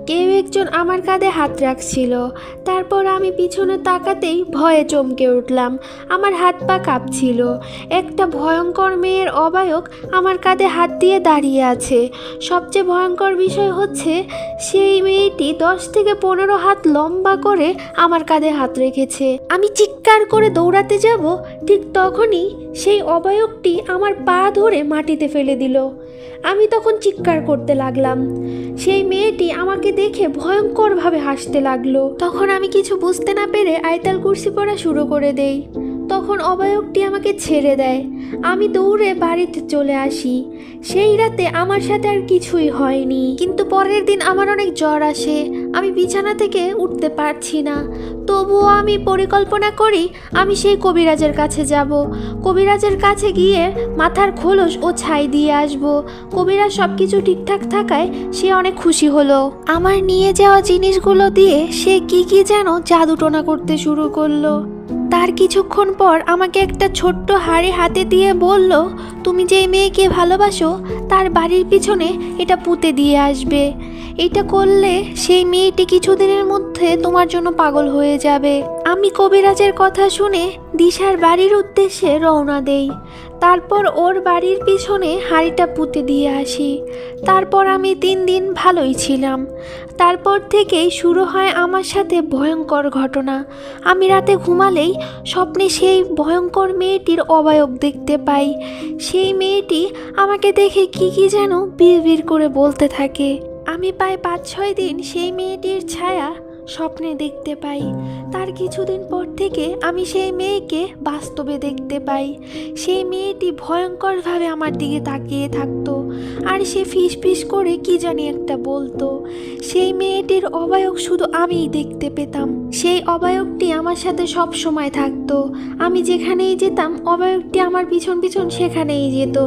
কেউ একজন আমার কাঁধে হাত রাখছিল। তারপর আমি পিছনে তাকাতেই ভয়ে চমকে উঠলাম। আমার হাত পা কাঁপছিল। একটা ভয়ঙ্কর মেয়ের অবায়ক আমার কাঁধে হাত দিয়ে দাঁড়িয়ে আছে। সবচেয়ে ভয়ঙ্কর বিষয় হচ্ছে সেই মেয়েটি 10 থেকে 15 হাত লম্বা করে আমার কাঁধে হাত রেখেছে। আমি চিৎকার করে দৌড়াতে যাব, ঠিক তখনই সেই অবায়কটি আমার পা ধরে মাটিতে ফেলে দিল। আমি তখন চিৎকার করতে লাগলাম। সেই মেয়েটি আমাকে দেখে ভয়ঙ্করভাবে হাসতে লাগলো। তখন আমি কিছু বুঝতে না পেরে আয়তাল কুরসি পড়া শুরু করে দেই। তখন অবায়কটি আমাকে ছেড়ে দেয়। আমি দৌড়ে বাড়িতে চলে আসি। সেই রাতে আমার সাথে আর কিছুই হয়নি, কিন্তু পরের দিন আমার অনেক জ্বর আসে। আমি বিছানা থেকে উঠতে পারছি না। তবুও আমি পরিকল্পনা করি আমি সেই কবিরাজের কাছে যাব। কবিরাজের কাছে গিয়ে মাথার খোলস ও ছাই দিয়ে আসব। কবিরাজ সব কিছু ঠিকঠাক থাকায় সে অনেক খুশি হলো। আমার নিয়ে যাওয়া জিনিসগুলো দিয়ে সে কি যেন জাদুটোনা করতে শুরু করলো। তার কিছুক্ষণ পর আমাকে একটা ছোট্ট হাড়ি হাতে দিয়ে বলল, তুমি যেই মেয়েকে ভালোবাসো তার বাড়ির পিছনে এটা পুঁতে দিয়ে আসবে। এটা করলে সেই মেয়েটি কিছুদিনের মধ্যে তোমার জন্য পাগল হয়ে যাবে। আমি কবিরাজের কথা শুনে দিশার বাড়ির উদ্দেশ্যে রওনা দেই। তারপর ওর বাড়ির পিছনে হাঁড়িটা পুঁতে দিয়ে আসি। তারপর আমি 3 দিন ভালোই ছিলাম। তারপর থেকেই শুরু হয় আমার সাথে ভয়ঙ্কর ঘটনা। আমি রাতে ঘুমালেই স্বপ্নে সেই ভয়ঙ্কর মেয়েটির অবয়ব দেখতে পাই। সেই মেয়েটি আমাকে দেখে কি যেন বিড়বিড় করে বলতে থাকে। আমি প্রায় 5-6 দিন সেই মেয়েটির ছায়া স্বপ্নে দেখতে পাই। তার কিছুদিন পর থেকে আমি সেই মেয়েকে বাস্তবে দেখতে পাই। সেই মেয়েটি ভয়ঙ্করভাবে আমার দিকে তাকিয়ে থাকতো, আর সে ফিস করে কি জানি একটা বলতো। সেই মেয়েটির অবয়ব শুধু আমিই দেখতে পেতাম। সেই অবয়বটি আমার সাথে সব সময় থাকতো। আমি যেখানেই যেতাম অবয়বটি আমার পিছন সেখানেই যেত।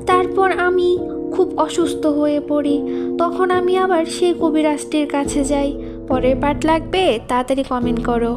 তারপর আমি খুব অসুস্থ হয়ে পড়ি। তখন আমি আবার সেই কবিরাজটির কাছে যাই। পরের পার্ট লাগবে, তাড়াতাড়ি কমেন্ট করো।